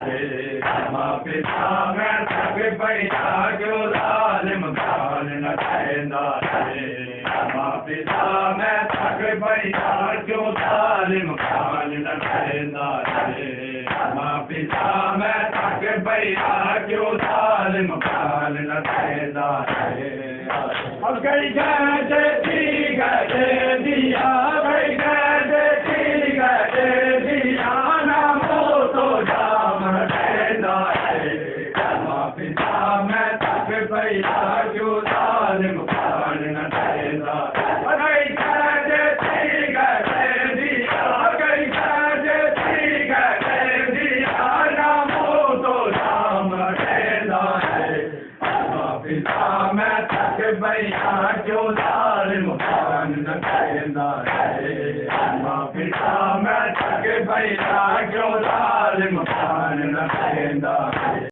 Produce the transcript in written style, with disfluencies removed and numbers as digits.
मां पिता मैं थक पैदा जो ज़ालिम ख़ान न ठहंदा रहे। मां पिता मैं थक पैदा जो ज़ालिम ख़ान न ठहंदा रहे। मां पिता मैं थक पैदा जो ज़ालिम ख़ान न ठहंदा रहे। अब कई गए थी गए दिया कई गए थी गए दिया ना तो जाम ठहंदा रहे। मां पिता मैं थक पैदा जो ज़ालिम ख़ान न ठहंदा रहे। कई गए दिया कई गए दिया ना तो जाम ठहंदा रहे। मां पिता मैं थक पैदा जो ज़ालिम ख़ान न ठहंदा रहे। मां पिता मैं थक पैदा जो ज़ालिम ख़ान न ठहंदा रहे।